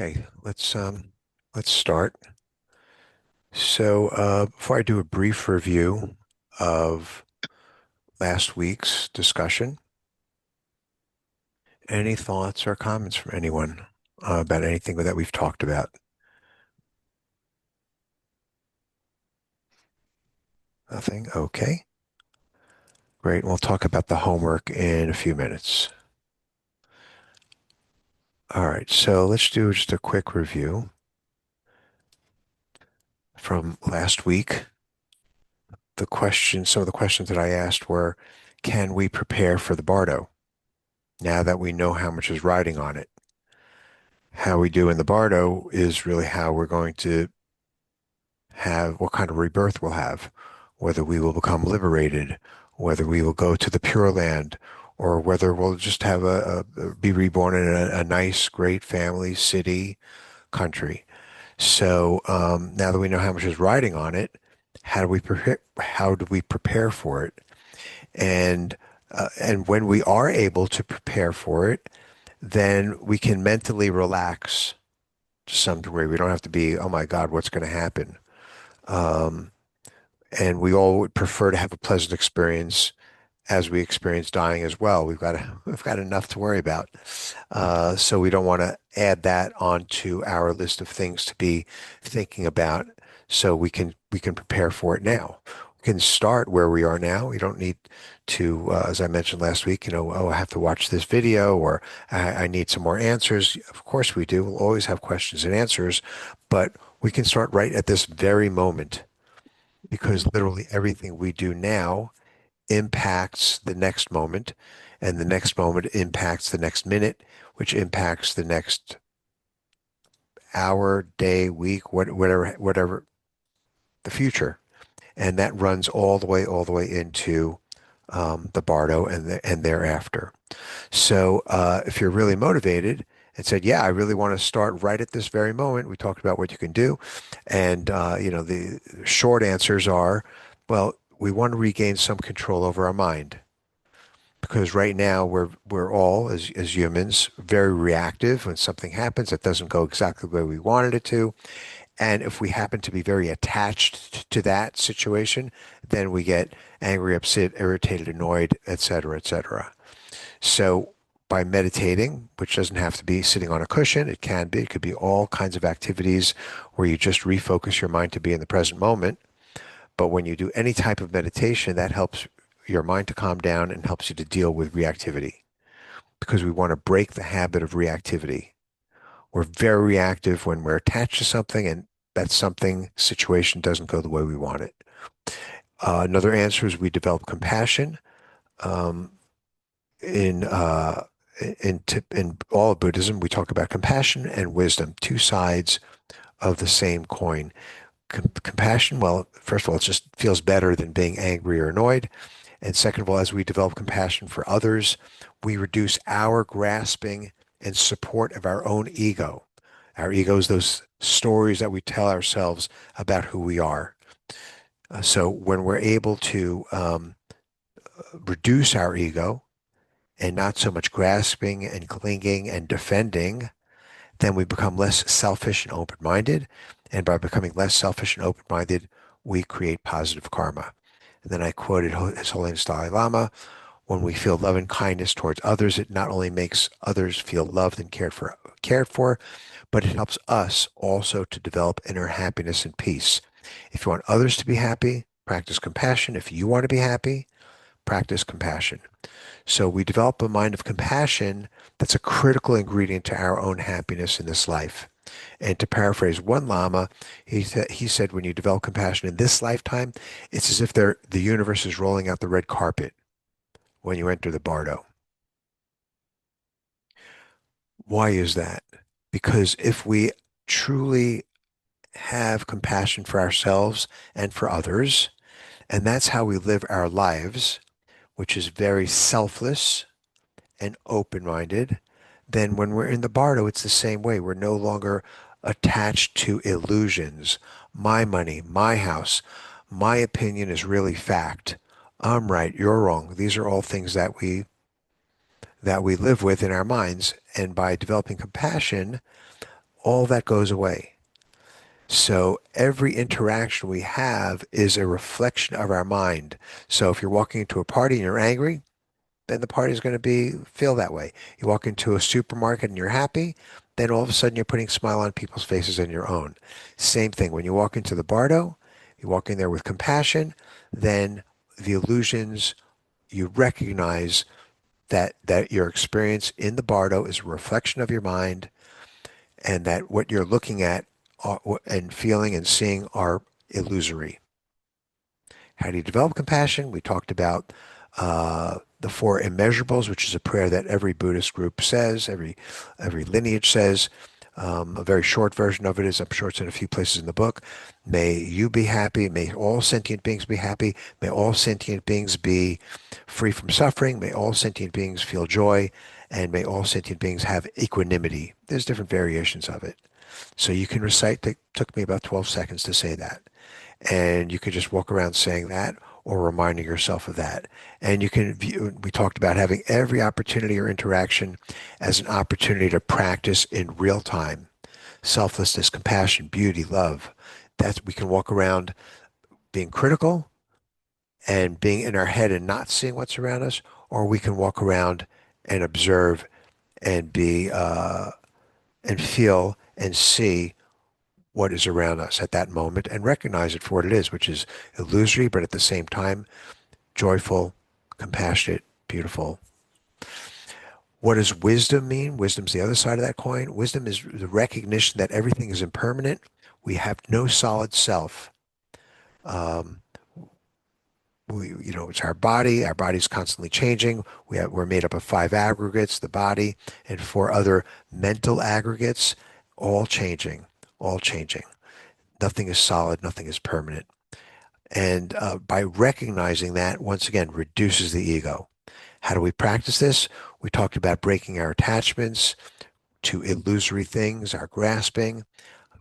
Okay, let's start. So before I do a brief review of last week's discussion, any thoughts or comments from anyone about anything that we've talked about? Nothing? Okay, great. We'll talk about the homework in a few minutes. All right, so let's do just a quick review from last week. Some of the questions that I asked were, can we prepare for the Bardo now that we know how much is riding on it? How we do in the Bardo is really how we're going to have what kind of rebirth we'll have, whether we will become liberated, whether we will go to the Pure Land, or whether we'll just have be reborn in a nice, great family, city, country. So now that we know how much is riding on it, how do we prepare? How do we prepare for it? And when we are able to prepare for it, then we can mentally relax to some degree. We don't have to be, oh my God, what's going to happen? Um, and we all would prefer to have a pleasant experience as we experience dying as well. We've got enough to worry about. So we don't want to add that onto our list of things to be thinking about. So we can prepare for it now. We can start where we are now. We don't need to, as I mentioned last week, oh, I have to watch this video or I need some more answers. Of course we do. We'll always have questions and answers, but we can start right at this very moment because literally everything we do now impacts the next moment, and the next moment impacts the next minute, which impacts the next hour, day, week, whatever the future. And that runs all the way into the Bardo and thereafter. So if you're really motivated and said, yeah, I really want to start right at this very moment, we talked about what you can do. And, the short answers are, well, we want to regain some control over our mind because right now we're all as humans very reactive when something happens that doesn't go exactly the way we wanted it to. And if we happen to be very attached to that situation, then we get angry, upset, irritated, annoyed, etc., etc. So by meditating, which doesn't have to be sitting on a cushion, it can be, it could be all kinds of activities where you just refocus your mind to be in the present moment. But when you do any type of meditation, that helps your mind to calm down and helps you to deal with reactivity because we want to break the habit of reactivity. We're very reactive when we're attached to something and that something situation doesn't go the way we want it. Another answer is we develop compassion. Um, in in all of Buddhism, we talk about compassion and wisdom, two sides of the same coin. Compassion, well, first of all, it just feels better than being angry or annoyed. And second of all, as we develop compassion for others, we reduce our grasping and support of our own ego. Our ego is those stories that we tell ourselves about who we are. So when we're able to reduce our ego and not so much grasping and clinging and defending, then we become less selfish and open-minded. And by becoming less selfish and open-minded, we create positive karma. And then I quoted His Holiness Dalai Lama, when we feel love and kindness towards others, it not only makes others feel loved and cared for, but it helps us also to develop inner happiness and peace. If you want others to be happy, practice compassion. If you want to be happy, practice compassion. So we develop a mind of compassion that's a critical ingredient to our own happiness in this life. And to paraphrase one Lama, he said, when you develop compassion in this lifetime, it's as if the universe is rolling out the red carpet when you enter the Bardo. Why is that? Because if we truly have compassion for ourselves and for others, and that's how we live our lives, which is very selfless and open-minded, then when we're in the Bardo, it's the same way. We're no longer attached to illusions. My money, my house, my opinion is really fact. I'm right, you're wrong. These are all things that we live with in our minds. And by developing compassion, all that goes away. So every interaction we have is a reflection of our mind. So if you're walking into a party and you're angry, then the party's going to feel that way. You walk into a supermarket and you're happy, then all of a sudden you're putting a smile on people's faces and your own. Same thing. When you walk into the bardo, you walk in there with compassion, then the illusions you recognize that your experience in the bardo is a reflection of your mind, and that what you're looking at and feeling and seeing are illusory. How do you develop compassion? We talked about the four immeasurables, which is a prayer that every Buddhist group says, every lineage says. A very short version of it is, I'm sure it's in a few places in the book. May you be happy. May all sentient beings be happy. May all sentient beings be free from suffering. May all sentient beings feel joy. And may all sentient beings have equanimity. There's different variations of it. So you can recite, it took me about 12 seconds to say that. And you could just walk around saying that or reminding yourself of that. And you can view, we talked about having every opportunity or interaction as an opportunity to practice in real time. Selflessness, compassion, beauty, love. That's, we can walk around being critical and being in our head and not seeing what's around us, or we can walk around and observe and and feel and see what is around us at that moment and recognize it for what it is, which is illusory, but at the same time, joyful, compassionate, beautiful. What does wisdom mean? Wisdom's the other side of that coin. Wisdom is the recognition that everything is impermanent. We have no solid self. Um, it's our body. Our body's constantly changing. We're made up of five aggregates, the body, and four other mental aggregates, all changing, all changing. Nothing is solid. Nothing is permanent. And by recognizing that, once again, reduces the ego. How do we practice this? We talked about breaking our attachments to illusory things, our grasping.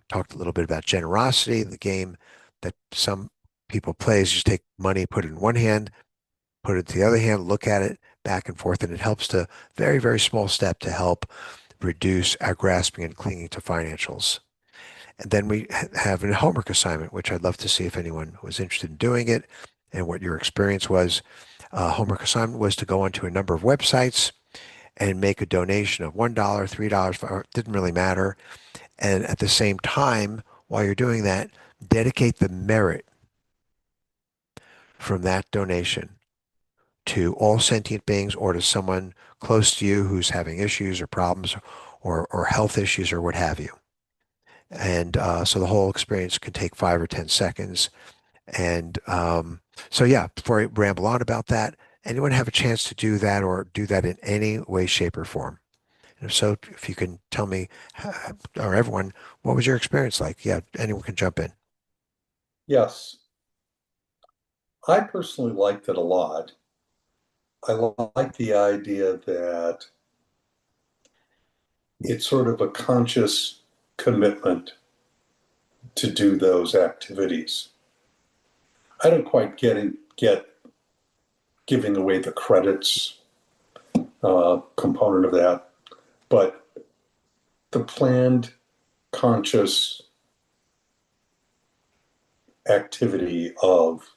Talked a little bit about generosity, the game that some people play is just take money, put it in one hand, put it to the other hand, look at it back and forth, and it helps to very, very small step to help reduce our grasping and clinging to financials. And then we have a homework assignment, which I'd love to see if anyone was interested in doing it and what your experience was. Homework assignment was to go onto a number of websites and make a donation of $1, $3, $5, didn't really matter. And at the same time, while you're doing that, dedicate the merit from that donation to all sentient beings or to someone close to you who's having issues or problems or health issues or what have you. And so the whole experience can take 5 or 10 seconds. And so, yeah, before I ramble on about that, anyone have a chance to do that or do that in any way, shape, or form? And if so, if you can tell me, or everyone, what was your experience like? Yeah, anyone can jump in. Yes, I personally liked it a lot. I like the idea that it's sort of a conscious commitment to do those activities. I don't quite get giving away the credits component of that, but the planned conscious activity of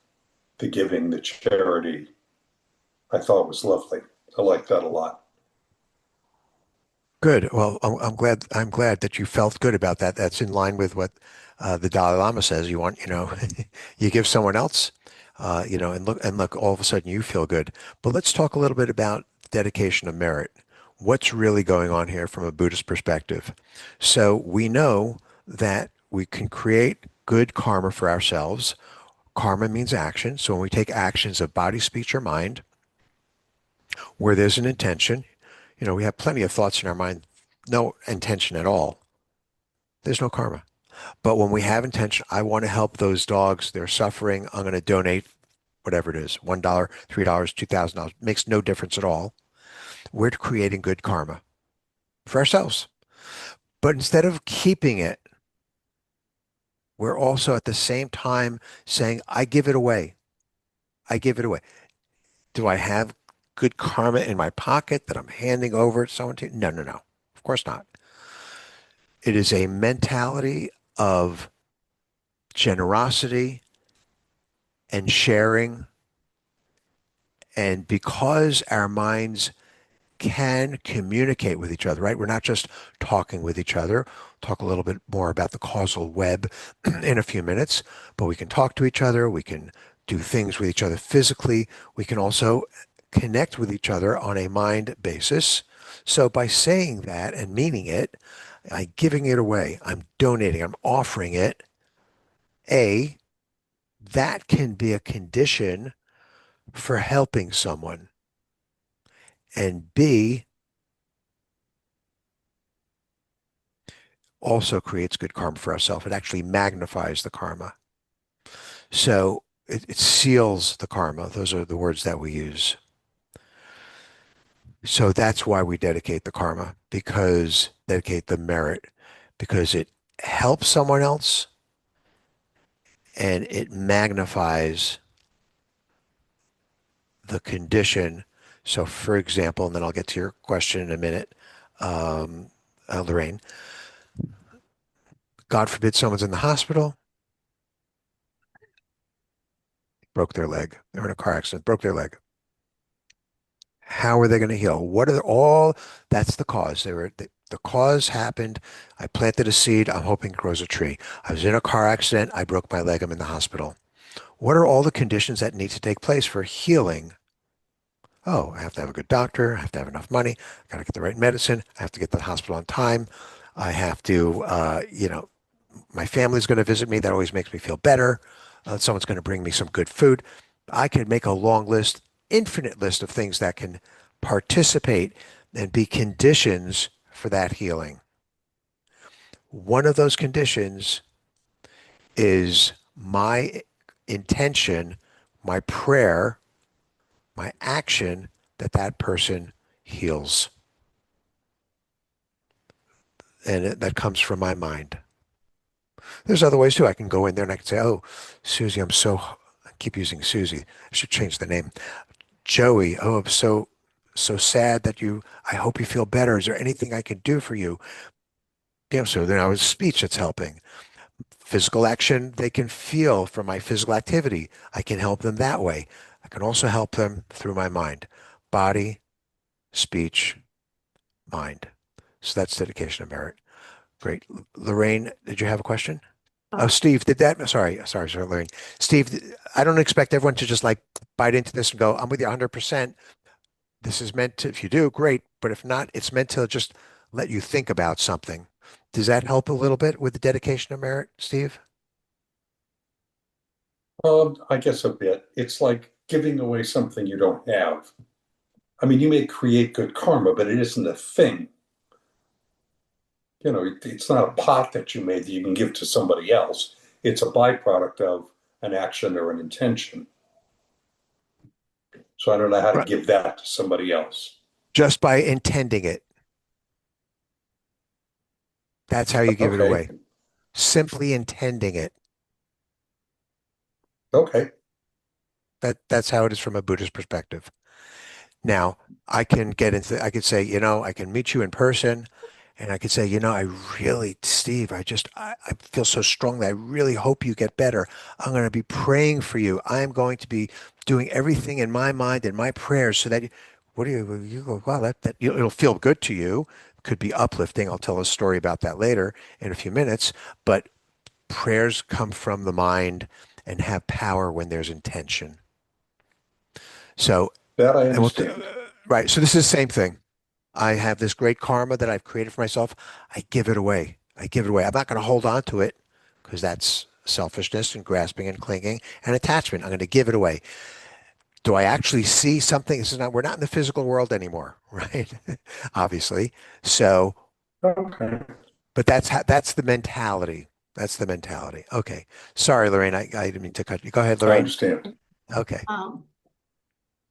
the giving, the charity, I thought was lovely. I like that a lot. Good. Well, I'm glad. I'm glad that you felt good about that. That's in line with what the Dalai Lama says. You want, you give someone else, and look. All of a sudden, you feel good. But let's talk a little bit about dedication of merit. What's really going on here from a Buddhist perspective? So we know that we can create good karma for ourselves. Karma means action. So when we take actions of body, speech, or mind, where there's an intention, we have plenty of thoughts in our mind, no intention at all. There's no karma. But when we have intention, I want to help those dogs. They're suffering. I'm going to donate whatever it is, $1, $3, $2,000. Makes no difference at all. We're creating good karma for ourselves. But instead of keeping it, we're also at the same time saying, I give it away. I give it away. Do I have good karma in my pocket that I'm handing over to someone to? No, no, no. Of course not. It is a mentality of generosity and sharing. And because our minds can communicate with each other, right? We're not just talking with each other. Talk a little bit more about the causal web in a few minutes, but we can talk to each other. We can do things with each other physically. We can also connect with each other on a mind basis. So by saying that and meaning it, I'm giving it away, I'm donating, I'm offering it, A, that can be a condition for helping someone. And B, also creates good karma for ourselves. It actually magnifies the karma. So it seals the karma. Those are the words that we use. So that's why we dedicate the karma, because dedicate the merit, because it helps someone else and it magnifies the condition. So, for example, and then I'll get to your question in a minute, um, Lorraine, God forbid someone's in the hospital, broke their leg. They're in a car accident, broke their leg. How are they going to heal? What are all? That's the cause. The cause happened. I planted a seed. I'm hoping it grows a tree. I was in a car accident. I broke my leg. I'm in the hospital. What are all the conditions that need to take place for healing? Oh, I have to have a good doctor. I have to have enough money. I got to get the right medicine. I have to get to the hospital on time. I have to, my family's going to visit me. That always makes me feel better. Someone's going to bring me some good food. I could make a long list, infinite list of things that can participate and be conditions for that healing. One of those conditions is my intention, my prayer, my action that that person heals. And that comes from my mind. There's other ways too. I can go in there and I can say, oh, Susie, I keep using Susie. I should change the name. Joey, oh, I'm so sad that I hope you feel better. Is there anything I can do for you? So then I was speech that's helping. Physical action, they can feel from my physical activity. I can help them that way. I can also help them through my mind, body, speech, mind. So that's dedication of merit. Great. Lorraine, did you have a question? Oh, Uh, Steve, sorry, Lorraine. Steve, I don't expect everyone to just like bite into this and go, I'm with you 100%. This is meant to, if you do, great. But if not, it's meant to just let you think about something. Does that help a little bit with the dedication of merit, Steve? I guess a bit. It's like giving away something you don't have. I mean, you may create good karma, but it isn't a thing. It's not a pot that you made that you can give to somebody else. It's a byproduct of an action or an intention. So I don't know how to Right. give that to somebody else. Just by intending it. That's how you give it Okay. away. Simply intending it. Okay. That's how it is from a Buddhist perspective. Now, I could say, I can meet you in person and I could say, I really, Steve, I feel so strongly. I really hope you get better. I'm going to be praying for you. I'm going to be doing everything in my mind and my prayers so that you go, wow, it'll feel good to you. Could be uplifting. I'll tell a story about that later in a few minutes, but prayers come from the mind and have power when there's intention. So, That I and we'll, understand. right. So this is the same thing. I have this great karma that I've created for myself. I give it away. I give it away. I'm not going to hold on to it because that's selfishness and grasping and clinging and attachment. I'm going to give it away. Do I actually see something? We're not in the physical world anymore, right? Obviously. So, Okay. but that's the mentality. That's the mentality. Okay. Sorry, Lorraine. I didn't mean to cut you. Go ahead, I Lorraine. understand. Okay. um,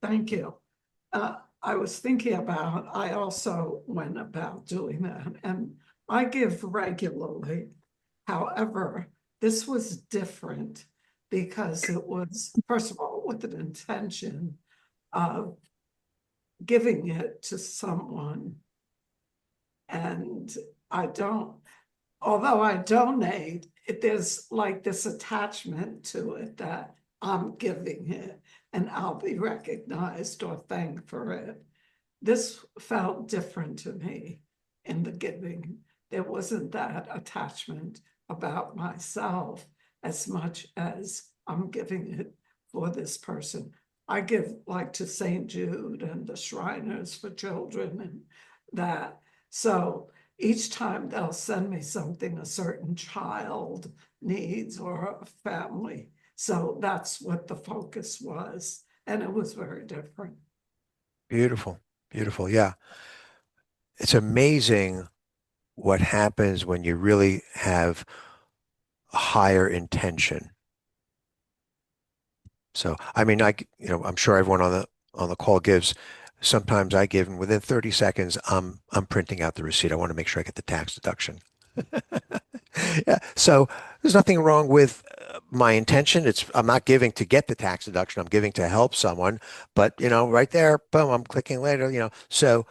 Thank you. I was thinking about, I also went about doing that, and I give regularly. However, this was different because it was, first of all, with an intention of giving it to someone. And I don't, although I donate, there's like this attachment to it that I'm giving it and I'll be recognized or thanked for it. This felt different to me in the giving. There wasn't that attachment about myself as much as I'm giving it for this person. I give like to St. Jude and the Shriners for Children and that. So each time they'll send me something a certain child needs or a family. So that's what the focus was. And it was very different. Beautiful. Beautiful. Yeah. It's amazing what happens when you really have a higher intention. So, I mean, I'm sure everyone on the call gives. Sometimes I give, and within 30 seconds, I'm printing out the receipt. I want to make sure I get the tax deduction. Yeah. So there's nothing wrong with my intention. I'm not giving to get the tax deduction. I'm giving to help someone. But right there, boom, I'm clicking later. So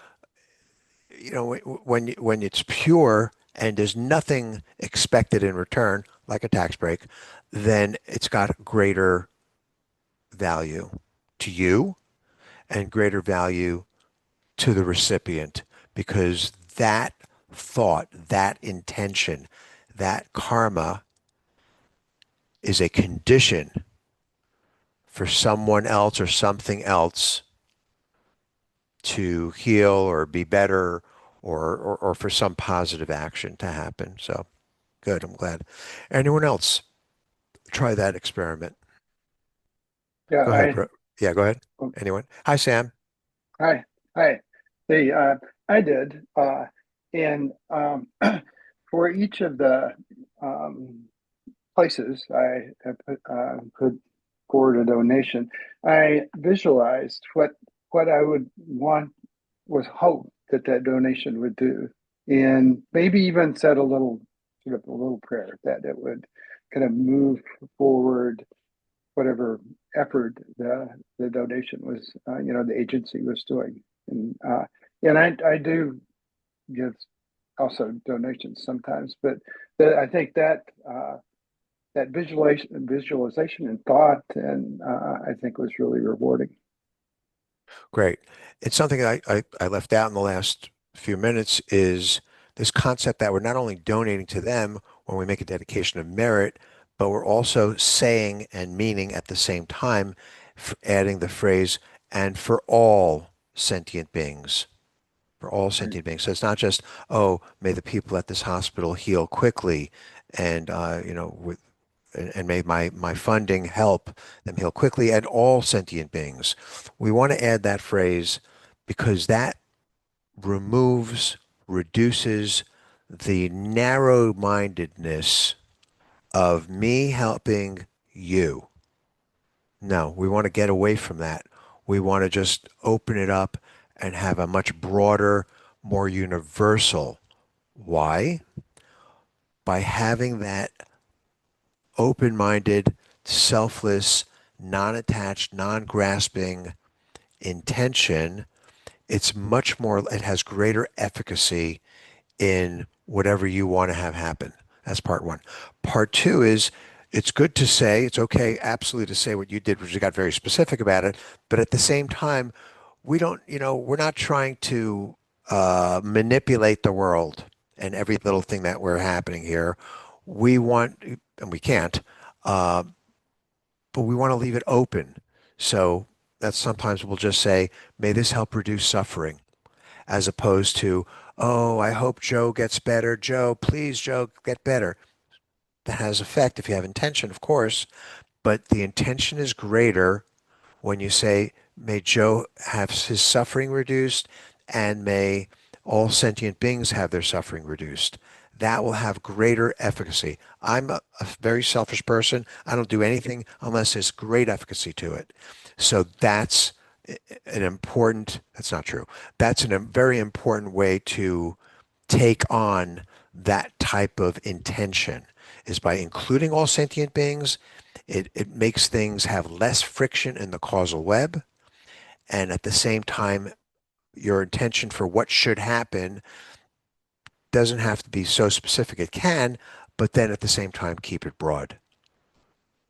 when it's pure and there's nothing expected in return, like a tax break, then it's got greater value to you and greater value to the recipient because that thought, that intention, that karma is a condition for someone else or something else to heal or be better or for some positive action to happen. So good, I'm glad. Anyone else try that experiment? Yeah, Go ahead. Yeah, go ahead. Anyone? Hi, Sam. hi, hi. Hey, I did, and for each of the um, places I put forward a donation, I visualized what I would want was hope that that donation would do, and maybe even said a little sort of a little prayer that it would kind of move forward whatever effort the donation was, the agency was doing, and I do give also donations sometimes, but I think that that visualization and thought, and I think was really rewarding. Great. It's something I left out in the last few minutes is this concept that we're not only donating to them when we make a dedication of merit, but we're also saying and meaning at the same time, adding the phrase, and for all sentient beings. For all Right. sentient beings. So it's not just, oh, may the people at this hospital heal quickly and, and may my funding help them heal quickly and all sentient beings. We want to add that phrase because that removes, reduces the narrow-mindedness of me helping you. No, we want to get away from that. We want to just open it up and have a much broader, more universal. Why? By having that open-minded, selfless, non-attached, non-grasping intention, it has greater efficacy in whatever you want to have happen. That's part one. Part two is it's good to say, it's okay absolutely to say what you did, because you got very specific about it. But at the same time, we're not trying to manipulate the world and every little thing that we're happening here. We want, and we can't, uh, but we want to leave it open. So that sometimes we'll just say, may this help reduce suffering, as opposed to, oh, I hope Joe gets better. Joe, please, Joe, get better. That has effect if you have intention, of course, but the intention is greater when you say, may Joe have his suffering reduced and may all sentient beings have their suffering reduced. That will have greater efficacy. I'm a very selfish person. I don't do anything unless there's great efficacy to it. So that's not true. That's a very important way to take on that type of intention is by including all sentient beings. It makes things have less friction in the causal web. And at the same time, your intention for what should happen doesn't have to be so specific. It can, but then at the same time keep it broad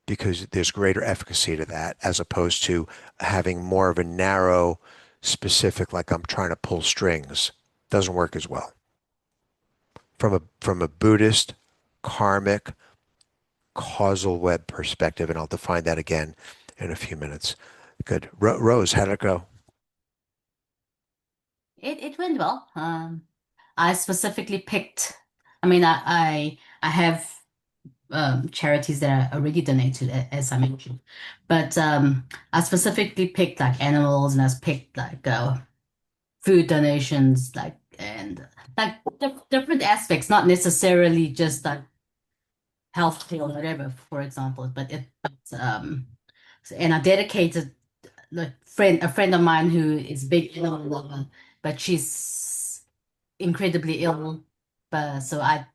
because there's greater efficacy to that as opposed to having more of a narrow, specific, like I'm trying to pull strings. Doesn't work as well. From a Buddhist, karmic, causal web perspective, and I'll define that again in a few minutes. Good. Rose, how did it go? It went well. I specifically picked. I mean, I have charities that are already donated, as I mentioned, but I specifically picked like animals, and I picked like food donations, like and like different aspects, not necessarily just like health or whatever, for example, and I dedicated like a friend of mine who is big animal lover, but she's incredibly ill. But so I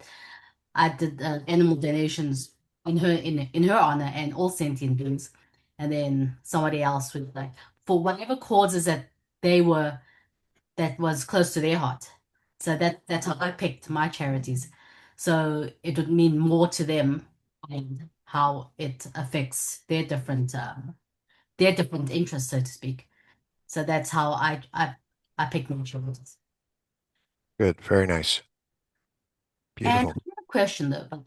did animal donations in her honor and all sentient beings, and then somebody else would like for whatever causes they were that was close to their heart. So that's how I picked my charities. So it would mean more to them and how it affects their different interests, so to speak. So that's how I picked my charities. Good. Very nice. And I Beautiful. have a question though, but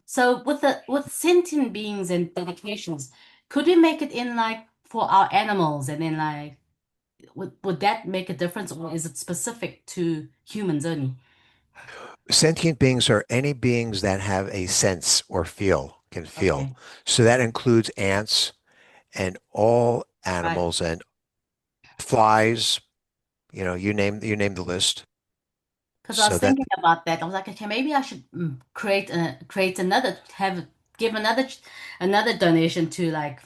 so with sentient beings and dedications, could we make it in like for our animals and then like would that make a difference or is it specific to humans only? Sentient beings are any beings that have a sense or can feel. Okay. So that includes ants and all Right. animals and flies, you name the list. Because I So was that thinking about that. I was like, okay, maybe I should create another give another donation to like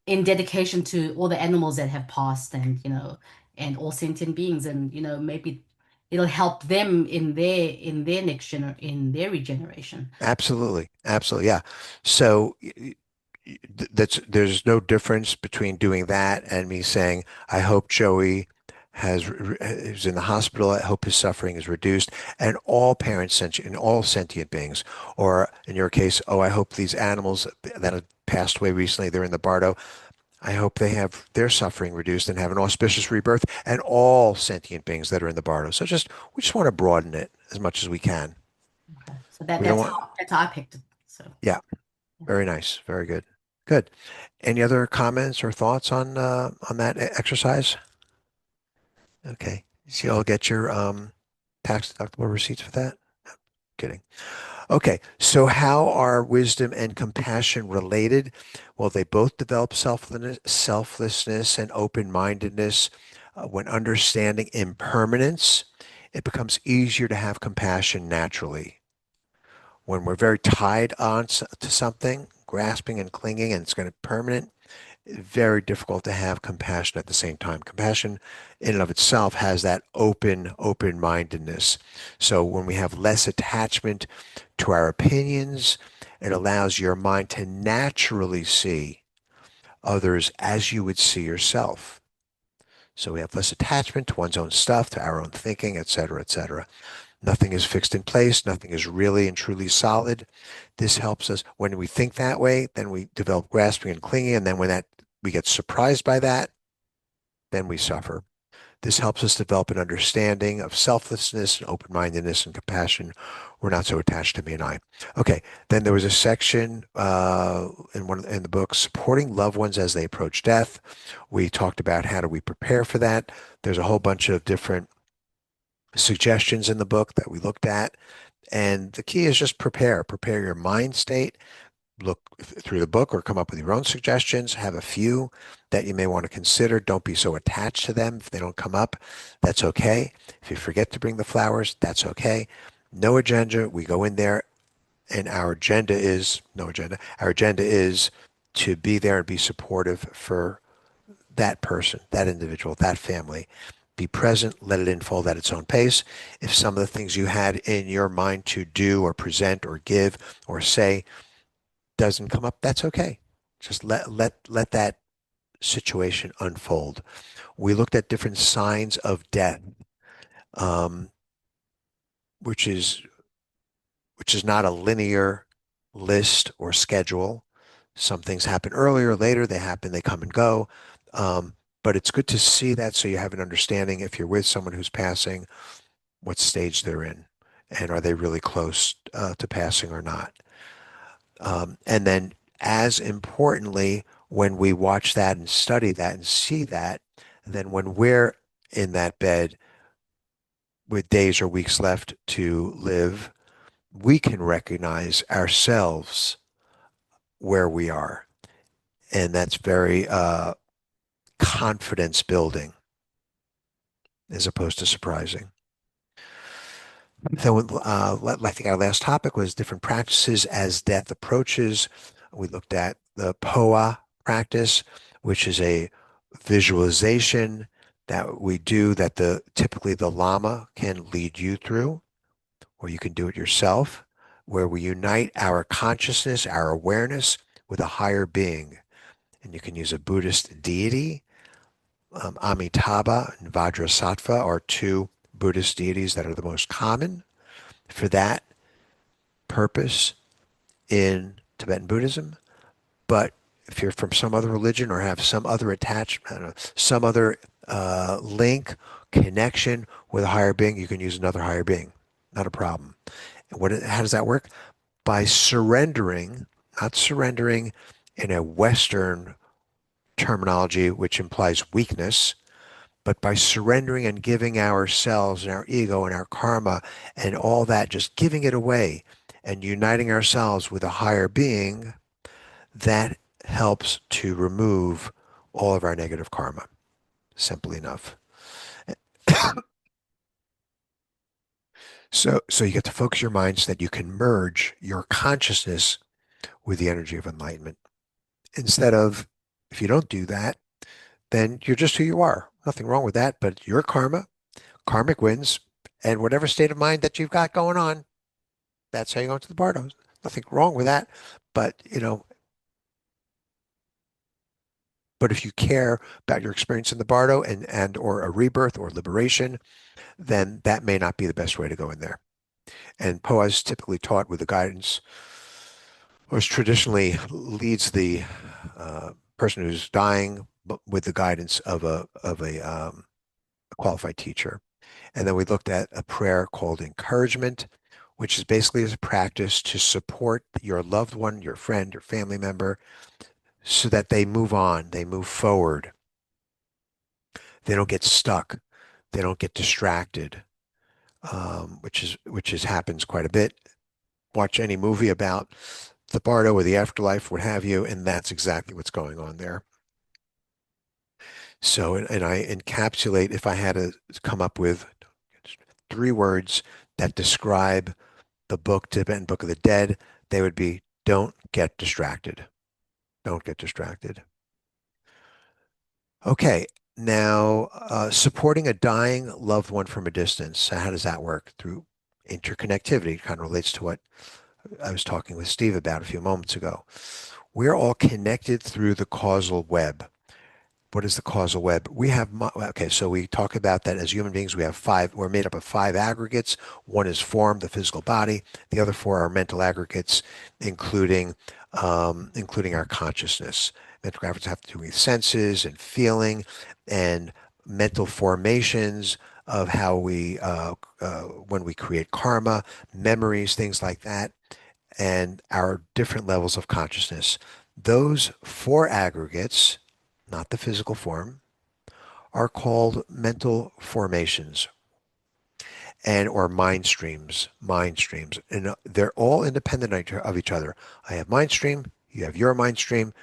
in dedication to all the animals that have passed and and all sentient beings and maybe it'll help them in their in their regeneration. absolutely, absolutely, yeah. So there's no difference between doing that and me saying, I hope Joey is in the hospital. I hope his suffering is reduced. And all parents sentient, and all sentient beings, or in your case, oh, I hope these animals that have passed away recently, they're in the bardo. I hope they have their suffering reduced and have an auspicious rebirth, and all sentient beings that are in the bardo. So we just want to broaden it as much as we can. Okay. So We don't want, that's how I picked it. So yeah, yeah. very nice, very good, good. Any other comments or thoughts on that exercise? Okay, so you'll get your tax deductible receipts for that. Kidding. Okay, so how are wisdom and compassion related? Well, they both develop selflessness and open-mindedness. When understanding impermanence, it becomes easier to have compassion naturally. When we're very tied on to something, grasping and clinging, and it's going to be permanent, very difficult to have compassion at the same time. Compassion in and of itself has that open-mindedness. So when we have less attachment to our opinions, it allows your mind to naturally see others as you would see yourself. So we have less attachment to one's own stuff, to our own thinking, et cetera, et cetera. Nothing is fixed in place. Nothing is really and truly solid. This helps us when we think that way, then we develop grasping and clinging. And then when we get surprised by that, then we suffer. This helps us develop an understanding of selflessness and open-mindedness and compassion. We're not so attached to me and I. Okay, then there was a section in the book, supporting loved ones as they approach death. We talked about how do we prepare for that. There's a whole bunch of different suggestions in the book that we looked at. And the key is just prepare your mind state, look through the book or come up with your own suggestions, have a few that you may want to consider. Don't be so attached to them. If they don't come up, that's okay. If you forget to bring the flowers, that's okay. No agenda. We go in there and our agenda is no agenda. Our agenda is to be there and be supportive for that person, that individual, that family. Be present, let it unfold at its own pace. If some of the things you had in your mind to do or present or give or say doesn't come up, that's okay. Just let that situation unfold. We looked at different signs of death. Um, which is not a linear list or schedule. Some things happen earlier, later, they come and go. But it's good to see that so you have an understanding if you're with someone who's passing, what stage they're in, and are they really close to passing or not. And then, as importantly, when we watch that and study that and see that, then when we're in that bed with days or weeks left to live, we can recognize ourselves where we are. And that's very confidence building as opposed to surprising. So I think our last topic was different practices as death approaches. We looked at the POA practice, which is a visualization that we do that typically the Lama can lead you through, or you can do it yourself, where we unite our consciousness, our awareness with a higher being. And you can use a Buddhist deity. Amitabha and Vajrasattva are two Buddhist deities that are the most common for that purpose in Tibetan Buddhism. But if you're from some other religion or have some other attachment, some other link, connection with a higher being, you can use another higher being. Not a problem. How does that work? By surrendering, not surrendering in a Western terminology, which implies weakness, but by surrendering and giving ourselves and our ego and our karma and all that, just giving it away and uniting ourselves with a higher being, that helps to remove all of our negative karma. Simple enough. So you get to focus your mind so that you can merge your consciousness with the energy of enlightenment. Instead of, if you don't do that, then you're just who you are. Nothing wrong with that, but your karmic wins, and whatever state of mind that you've got going on, that's how you go into the bardo. Nothing wrong with that. But, but if you care about your experience in the bardo and or a rebirth or liberation, then that may not be the best way to go in there. And POA is typically taught with the guidance, or traditionally leads the person who's dying with the guidance of a qualified teacher. And then we looked at a prayer called encouragement, which is basically a practice to support your loved one, your friend, your family member, so that they move on, they move forward. They don't get stuck. They don't get distracted, which is happens quite a bit. Watch any movie about the bardo or the afterlife, what have you, and that's exactly what's going on there. So, and I encapsulate, if I had to come up with 3 words that describe the book, Tibetan Book of the Dead, they would be, don't get distracted. Don't get distracted. Okay, now supporting a dying loved one from a distance. So how does that work? Through interconnectivity. It kind of relates to what I was talking with Steve about a few moments ago. We're all connected through the causal web. What is the causal web? We have, okay, so we talk about that as human beings. We're made up of 5 aggregates. One is form, the physical body. The other 4 are mental aggregates, including our consciousness. Mental aggregates have to do with senses and feeling and mental formations of how when we create karma, memories, things like that, and our different levels of consciousness. Those 4 aggregates, not the physical form, are called mental formations or mind streams, and they're all independent of each other. I have mind stream, you have your mind stream.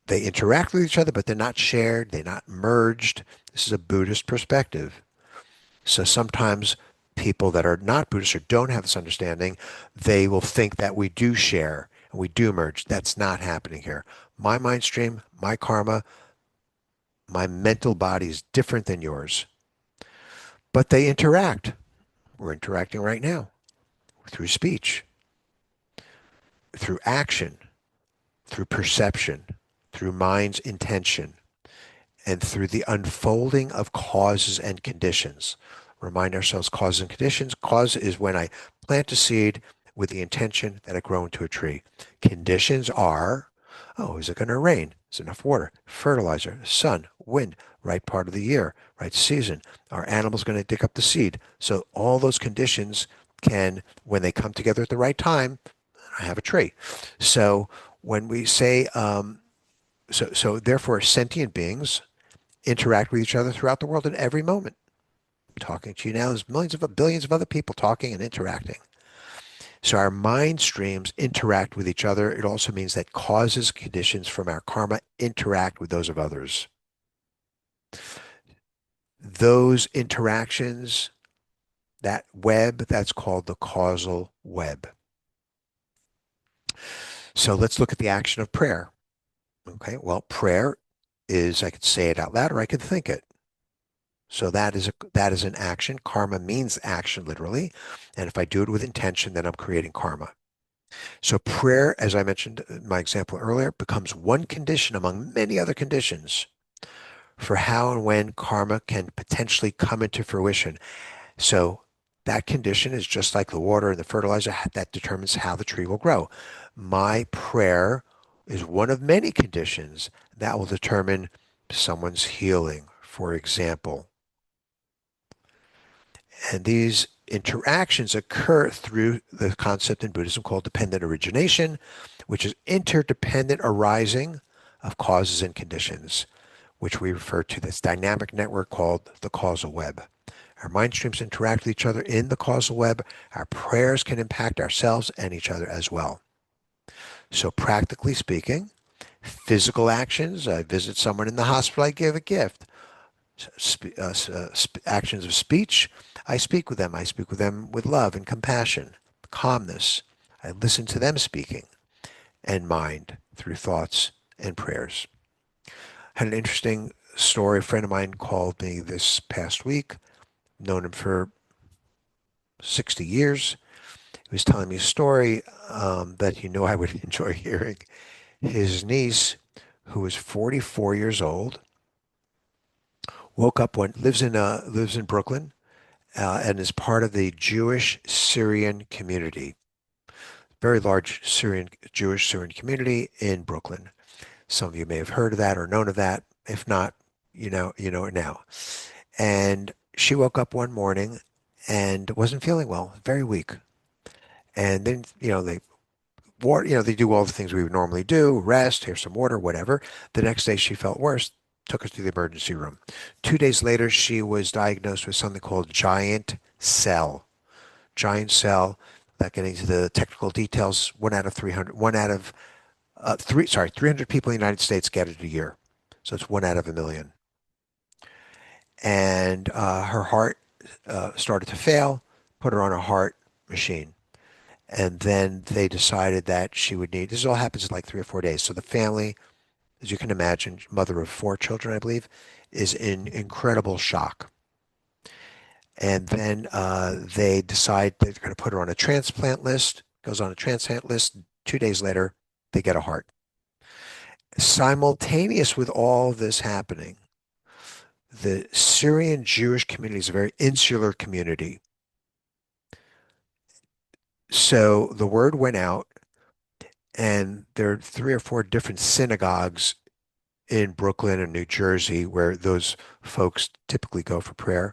They interact with each other, but they're not shared, they're not merged. This is a Buddhist perspective. So sometimes people that are not Buddhist or don't have this understanding, they will think that we do share and we do merge. That's not happening here. My mind stream, my karma, my mental body is different than yours. But they interact. We're interacting right now through speech, through action, through perception, through mind's intention, and through the unfolding of causes and conditions. Remind ourselves causes and conditions. Cause is when I plant a seed with the intention that it grow into a tree. Conditions are, oh, is it going to rain? Is enough water, fertilizer, sun, wind, right part of the year, right season? Are animals going to dig up the seed? So all those conditions can, when they come together at the right time, I have a tree. So when we say, so therefore sentient beings interact with each other throughout the world in every moment. I'm talking to you now, there's billions of other people talking and interacting. So our mind streams interact with each other. It also means that causes, conditions from our karma interact with those of others. Those interactions, that web, that's called the causal web. So let's look at the action of prayer. Okay, well, prayer is, I could say it out loud or I could think it. So that is an action. Karma means action, literally. And if I do it with intention, then I'm creating karma. So prayer, as I mentioned in my example earlier, becomes one condition among many other conditions for how and when karma can potentially come into fruition. So that condition is just like the water and the fertilizer that determines how the tree will grow. My prayer is one of many conditions that will determine someone's healing, for example. And these interactions occur through the concept in Buddhism called dependent origination, which is interdependent arising of causes and conditions, which we refer to this dynamic network called the causal web. Our mind streams interact with each other in the causal web. Our prayers can impact ourselves and each other as well. So practically speaking, physical actions, I visit someone in the hospital, I give a gift. Actions of speech, I speak with them. I speak with them with love and compassion, calmness. I listen to them speaking, and mind through thoughts and prayers. I had an interesting story. A friend of mine called me this past week, known him for 60 years. He was telling me a story that he knew I would enjoy hearing. His niece, who was 44 years old, woke up lives in Brooklyn, and is part of the Jewish Syrian community, very large Jewish Syrian community in Brooklyn. Some of you may have heard of that or known of that. If not, you know it now. And she woke up one morning and wasn't feeling well, very weak. And then, they do all the things we would normally do, rest, have some water, whatever. The next day she felt worse, took her to the emergency room. 2 days later, she was diagnosed with something called giant cell. Giant cell, without getting into the technical details, 300 people in the United States get it a year. So it's 1 out of 1 million. And her heart started to fail, put her on a heart machine. And then they decided that she would need, this all happens in like 3 or 4 days. So the family, as you can imagine, mother of 4 children, I believe, is in incredible shock. And then they decide they're going to put her on a transplant list, goes on a transplant list. 2 days later, they get a heart. Simultaneous with all this happening, the Syrian Jewish community is a very insular community. So the word went out, and there are 3 or 4 different synagogues in Brooklyn and New Jersey where those folks typically go for prayer.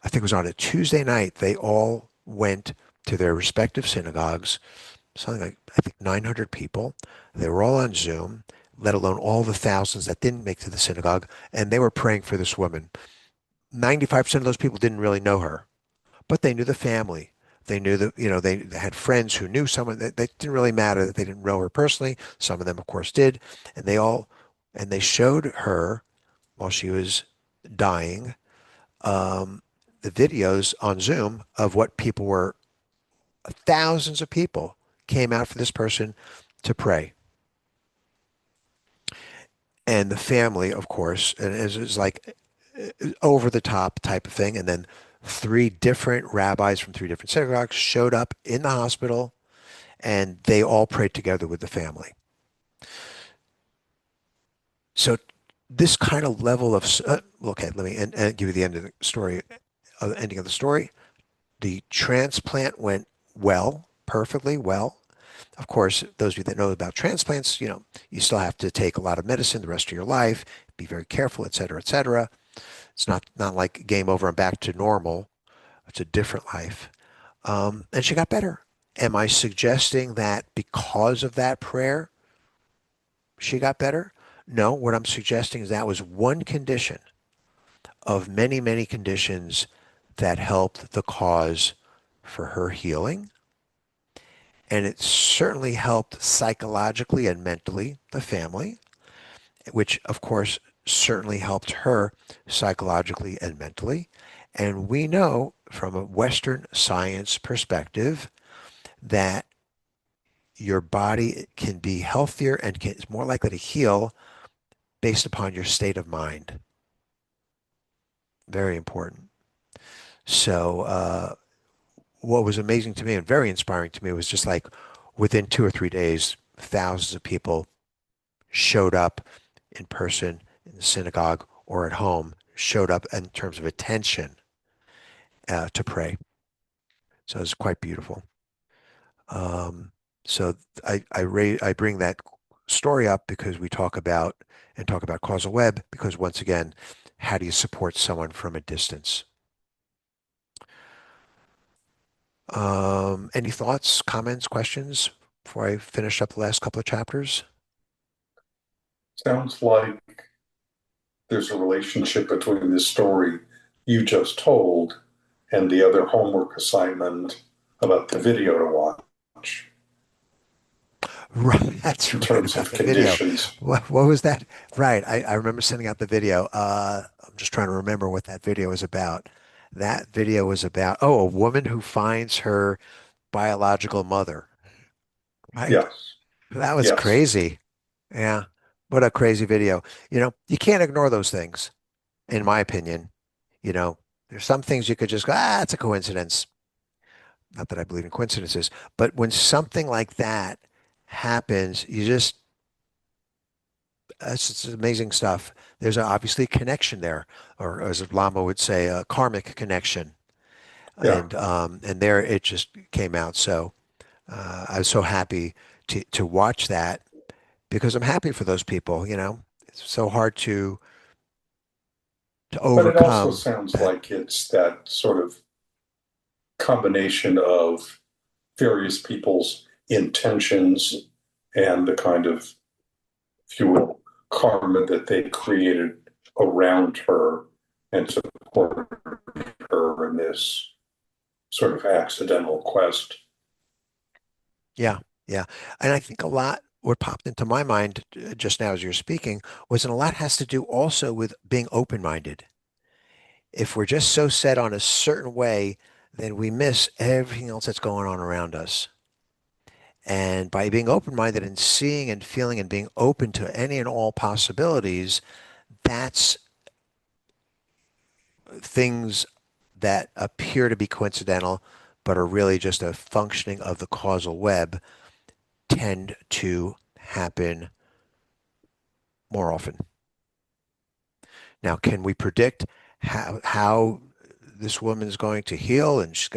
I think it was on a Tuesday night, they all went to their respective synagogues, something like, I think, 900 people. They were all on Zoom, let alone all the thousands that didn't make to the synagogue, and they were praying for this woman. 95% of those people didn't really know her, but they knew the family. They knew that, they had friends who knew someone. That didn't really matter that they didn't know her personally. Some of them, of course, did. And they showed her while she was dying, the videos on Zoom of what people were, thousands of people came out for this person to pray. And the family, of course, and it was like over the top type of thing. And then 3 different rabbis from 3 different synagogues showed up in the hospital, and they all prayed together with the family. So this kind of level of, okay, let me and give you the end of the story. ending of the story. The transplant went well, perfectly well. Of course, those of you that know about transplants, you still have to take a lot of medicine the rest of your life, be very careful, et cetera, et cetera. It's not like game over and back to normal. It's a different life. And she got better. Am I suggesting that because of that prayer, she got better? No, what I'm suggesting is that was one condition of many, many conditions that helped the cause for her healing. And it certainly helped psychologically and mentally the family, which of course certainly helped her psychologically and mentally. And we know from a Western science perspective that your body can be healthier and is more likely to heal based upon your state of mind. Very important. So what was amazing to me and very inspiring to me was just like within 2 or 3 days, thousands of people showed up in person in the synagogue or at home, showed up in terms of attention to pray. So it was quite beautiful. Um, so I bring that story up because we talk about causal web, because once again, how do you support someone from a distance? Any thoughts, comments, questions before I finish up the last couple of chapters? Sounds like there's a relationship between the story you just told and the other homework assignment about the video to watch Right, that's in right terms about of the video. conditions. What was that? Right, I remember sending out the video. I'm just trying to remember what that video was about. That video was about, a woman who finds her biological mother. Right? Yes, That was yes. crazy. Yeah. What a crazy video. You can't ignore those things, in my opinion. You know, there's some things you could just go, it's a coincidence. Not that I believe in coincidences, but when something like that happens, it's amazing stuff. There's obviously a connection there, or as Lama would say, a karmic connection. Yeah. And there it just came out. So I was so happy to watch that because I'm happy for those people. It's so hard to But it also overcome sounds that. like it's that sort of combination of various people's intentions and the kind of, if you will, karma that they created around her and supported her in this sort of accidental quest. Yeah, yeah. And I think a lot, what popped into my mind just now as you're speaking, was and a lot has to do also with being open-minded. If we're just so set on a certain way, then we miss everything else that's going on around us. And by being open-minded and seeing and feeling and being open to any and all possibilities, that's things that appear to be coincidental, but are really just a functioning of the causal web tend to happen more often. Now, can we predict how this woman is going to heal and is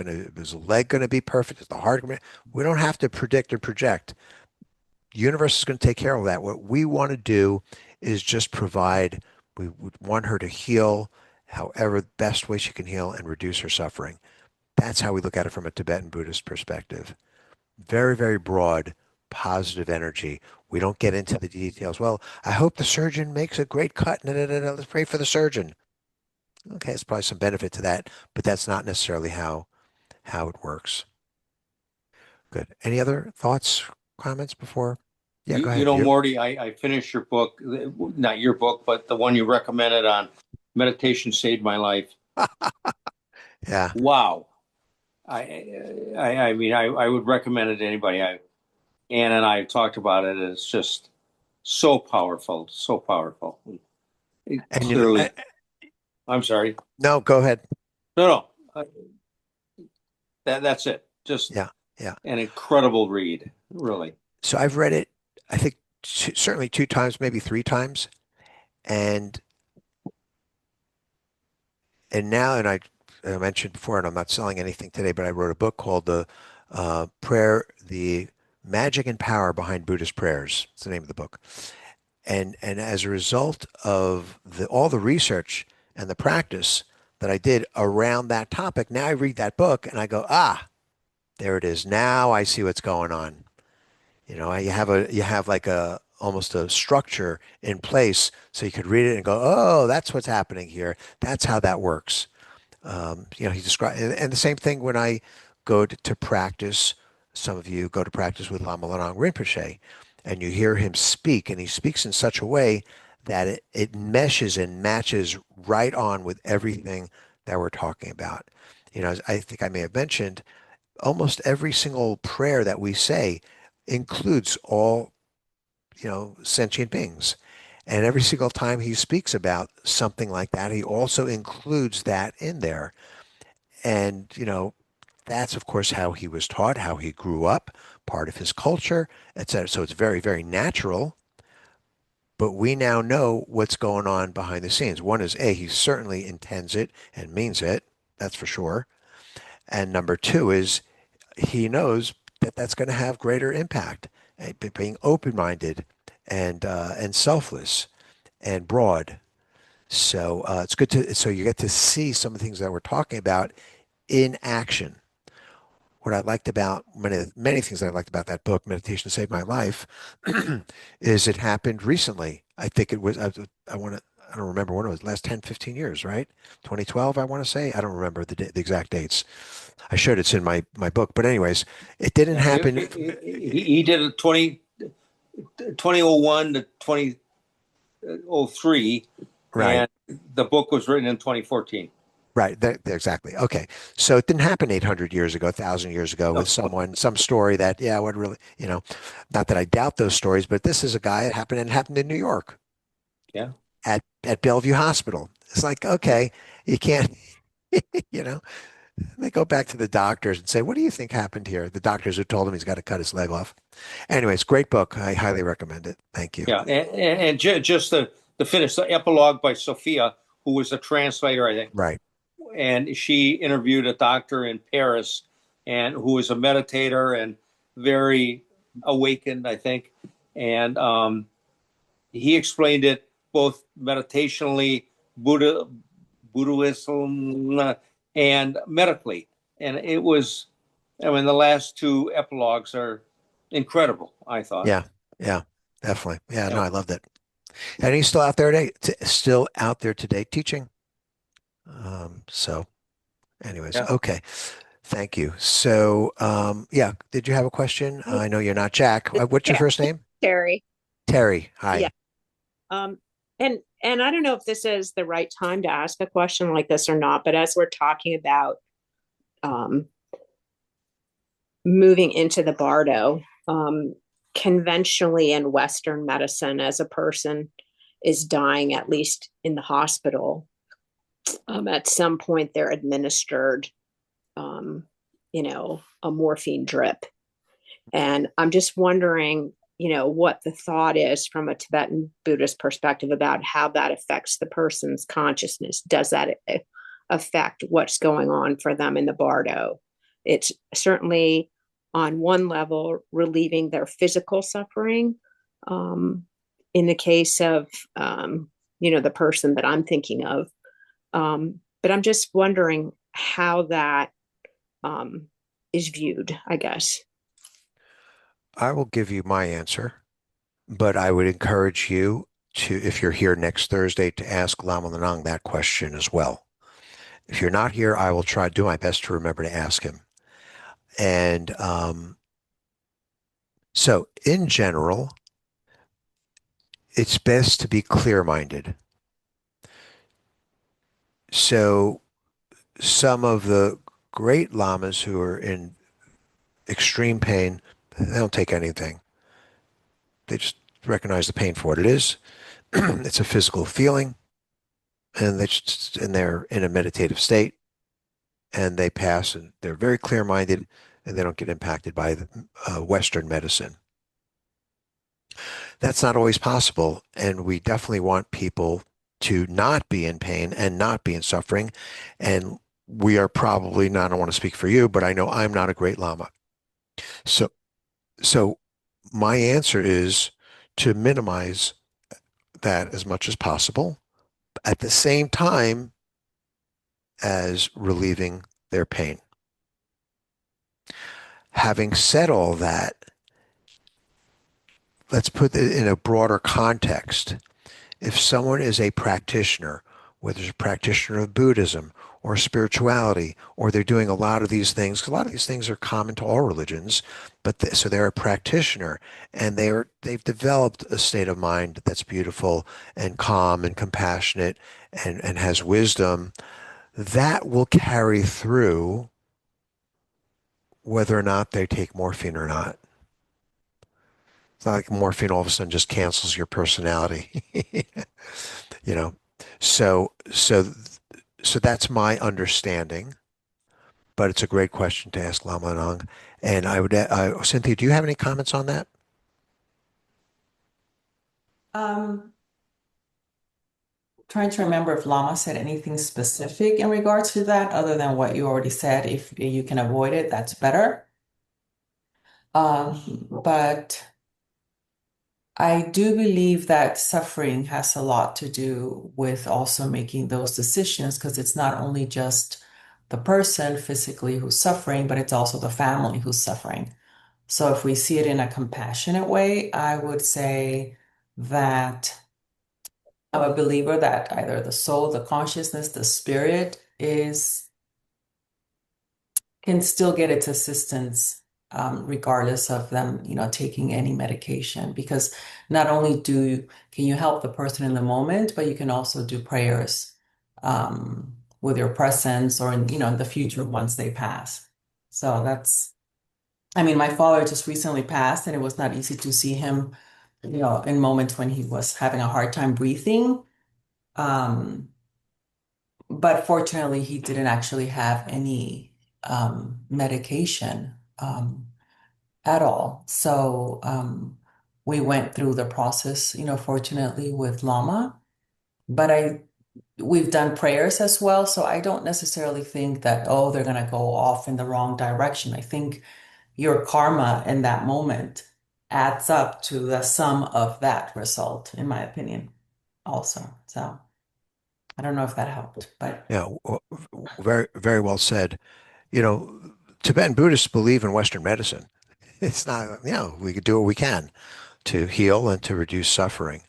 the leg going to be perfect? Is the heart going to We don't have to predict or project. The universe is going to take care of that. What we want to do is just provide, we would want her to heal however the best way she can heal and reduce her suffering. That's how we look at it from a Tibetan Buddhist perspective. Very, very broad, positive energy. We don't get into the details. Well, I hope the surgeon makes a great cut. No, no, no, no. Let's pray for the surgeon. Okay, there's probably some benefit to that, but that's not necessarily how it works. Good. Any other thoughts, comments before? Yeah, go ahead. You. Mordy, I finished your book, not your book, but the one you recommended on meditation saved my life. Yeah. Wow. I mean, I would recommend it to anybody. Ann and I have talked about it. It's just so powerful, so powerful. It And clearly, I'm sorry. no, go ahead. No. That's it. Just Yeah, yeah. an incredible read, really. So I've read it, I think certainly 2 times, maybe 3 times, and now, and I mentioned before, and I'm not selling anything today, but I wrote a book called The Magic and Power Behind Buddhist Prayers. It's the name of the book. And as a result of all the research and the practice that I did around that topic, now I read that book and I go, ah, there it is. Now I see what's going on. You have like a almost a structure in place so you could read it and go, oh, that's what's happening here. That's how that works. He described, and the same thing when I go to practice. Some of you go to practice with Lama Lhanang Rinpoche, and you hear him speak, and he speaks in such a way that it meshes and matches right on with everything that we're talking about. I think I may have mentioned almost every single prayer that we say includes all, sentient beings. And every single time he speaks about something like that, he also includes that in there. And, that's of course how he was taught, how he grew up, part of his culture, etc. So it's very, very natural. But we now know what's going on behind the scenes. One is, A, he certainly intends it and means it. That's for sure. And number two is he knows that that's going to have greater impact. Being open-minded and selfless and broad. So it's good so you get to see some of the things that we're talking about in action. What I liked about many things that I liked about that book, Meditation Saved My Life, is it happened recently. I think it was, I don't remember when it was, last 10, 15 years, right? 2012, I want to say. I don't remember the exact dates. I showed it's in my book. But anyways, it didn't happen. He did it 2001 to 2003. Right. And the book was written in 2014. Right, exactly. Okay, so it didn't happen 800 years ago, 1,000 years ago with some story that, yeah, what really, not that I doubt those stories, but this is a guy, it happened in New York. Yeah. At Bellevue Hospital. It's like, okay, you can't, they go back to the doctors and say, what do you think happened here? The doctors who told him he's got to cut his leg off. Anyways, great book. I highly recommend it. Thank you. Yeah, and just to finish, the epilogue by Sophia, who was a translator, I think. Right. And she interviewed a doctor in Paris and who was a meditator and very awakened, I think. And he explained it both meditationally, Buddhism, and medically. And it was, the last two epilogues are incredible, I thought. Yeah, definitely. Yeah, no, I loved it. And he's still out there today teaching. So anyways, Yeah. Okay. Thank you. So, did you have a question? I know you're not Jack. What's your first name? Terry. Terry. Hi. Yeah. And I don't know if this is the right time to ask a question like this or not, but as we're talking about moving into the bardo, conventionally in Western medicine, as a person is dying, at least in the hospital, at some point they're administered, a morphine drip. And I'm just wondering, what the thought is from a Tibetan Buddhist perspective about how that affects the person's consciousness. Does that affect what's going on for them in the bardo? It's certainly on one level relieving their physical suffering. In the case of, the person that I'm thinking of. But I'm just wondering how that is viewed, I guess. I will give you my answer, but I would encourage you to, if you're here next Thursday, to ask Lama Lhanang that question as well. If you're not here, I will try to do my best to remember to ask him. And so in general, it's best to be clear-minded. So some of the great lamas who are in extreme pain, they don't take anything. They just recognize the pain for what it is. It's a physical feeling, and they're in a meditative state, and they pass, and they're very clear-minded, and they don't get impacted by Western medicine. That's not always possible, and we definitely want people to not be in pain and not be in suffering, and we are probably not, I don't want to speak for you, but I know I'm not a great Lama. So, so my answer is to minimize that as much as possible at the same time as relieving their pain. Having said all that, let's put it in a broader context. If someone is a practitioner, whether it's a practitioner of Buddhism or spirituality, or they're doing a lot of these things, 'cause a lot of these things are common to all religions, but so they're a practitioner and they've developed a state of mind that's beautiful and calm and compassionate and has wisdom, that will carry through whether or not they take morphine or not. It's not like morphine all of a sudden just cancels your personality, you know. So, so, so that's my understanding. But it's a great question to ask Lama Nang. And I would, Cynthia, do you have any comments on that? Um, Trying to remember if Lama said anything specific in regards to that, other than what you already said. If you can avoid it, that's better. But I do believe that suffering has a lot to do with also making those decisions, because it's not only just the person physically who's suffering, but it's also the family who's suffering. So if we see it in a compassionate way, I would say that I'm a believer that either the soul, the consciousness, the spirit can still get its assistance, regardless of them, taking any medication. Because not only can you help the person in the moment, but you can also do prayers, with your presence, or in the future once they pass. So I mean, my father just recently passed, and it was not easy to see him, in moments when he was having a hard time breathing. Um, but fortunately, he didn't actually have any medication at all. So we went through the process, fortunately with Lama. But we've done prayers as well. So I don't necessarily think that, oh, they're going to go off in the wrong direction. I think your karma in that moment adds up to the sum of that result, in my opinion, also. So I don't know if that helped, but Yeah, very, very well said. You know, Tibetan Buddhists believe in Western medicine. It's not, we could do what we can to heal and to reduce suffering.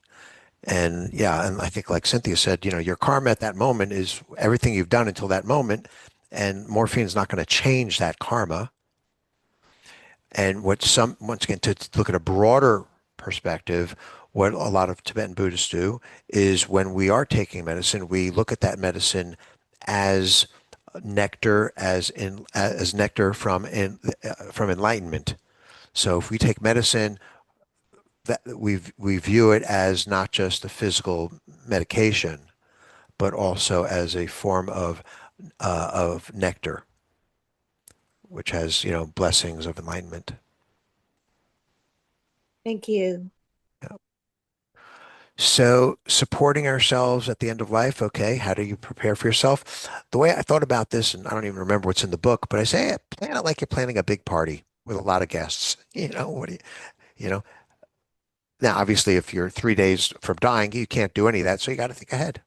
And yeah, and I think like Cynthia said, your karma at that moment is everything you've done until that moment, and morphine is not going to change that karma. And once again, to look at a broader perspective, what a lot of Tibetan Buddhists do is when we are taking medicine, we look at that medicine as nectar, as nectar from enlightenment. So if we take medicine, that we view it as not just a physical medication, but also as a form of nectar, which has blessings of enlightenment. Thank you. So supporting ourselves at the end of life, okay, how do you prepare for yourself? The way I thought about this, and I don't even remember what's in the book, but I say, plan it like you're planning a big party with a lot of guests. What do you know? Now, obviously, if you're 3 days from dying, you can't do any of that, so you got to think ahead.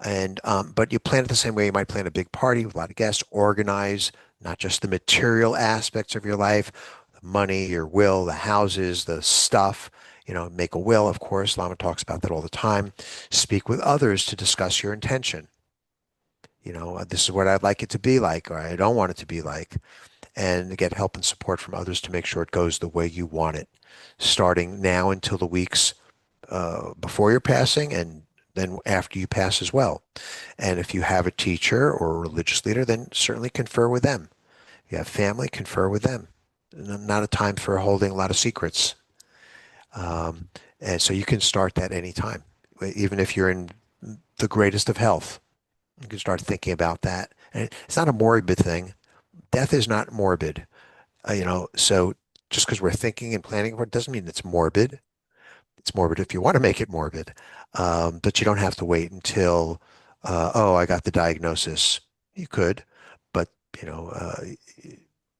And but you plan it the same way you might plan a big party with a lot of guests. Organize not just the material aspects of your life, the money, your will, the houses, the stuff. Make a will, of course. Lama talks about that all the time. Speak with others to discuss your intention. This is what I'd like it to be like, or I don't want it to be like, and get help and support from others to make sure it goes the way you want it, starting now until the weeks before your passing, and then after you pass as well. And if you have a teacher or a religious leader, then certainly confer with them. If you have family, confer with them. Not a time for holding a lot of secrets. And so you can start that anytime, even if you're in the greatest of health. You can start thinking about that. And it's not a morbid thing. Death is not morbid. So just because we're thinking and planning for it doesn't mean it's morbid. It's morbid if you want to make it morbid, but you don't have to wait until, oh, I got the diagnosis. You could, but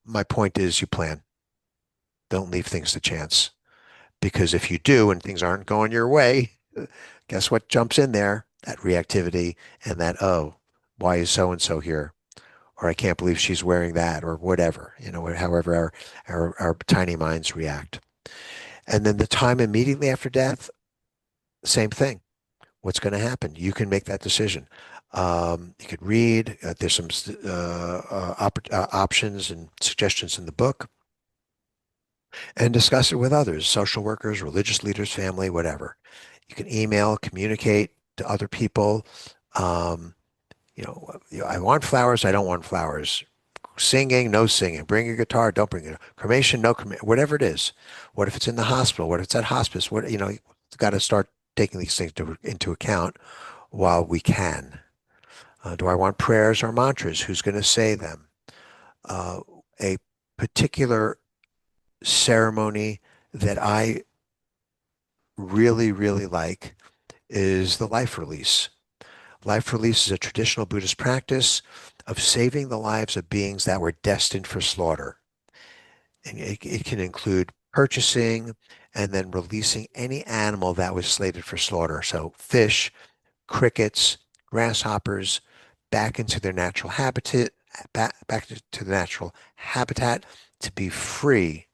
my point is you plan. Don't leave things to chance. Because if you do and things aren't going your way, guess what jumps in there? That reactivity and that, oh, why is so and so here? Or I can't believe she's wearing that, or whatever, however our tiny minds react. And then the time immediately after death, same thing. What's going to happen? You can make that decision. You could read. There's some options and suggestions in the book, and discuss it with others, social workers, religious leaders, family, whatever. You can email, communicate to other people. Um, I want flowers. I don't want flowers. Singing, no singing. Bring your guitar, don't bring it. Cremation, no cremation. Whatever it is. What if it's in the hospital? What if it's at hospice? You've got to start taking these things into account while we can. Do I want prayers or mantras? Who's going to say them? Uh, a particular ceremony that I really, really like is the life release. Life release is a traditional Buddhist practice of saving the lives of beings that were destined for slaughter. And it can include purchasing and then releasing any animal that was slated for slaughter. So fish, crickets, grasshoppers, back into their natural habitat, back to the natural habitat to be free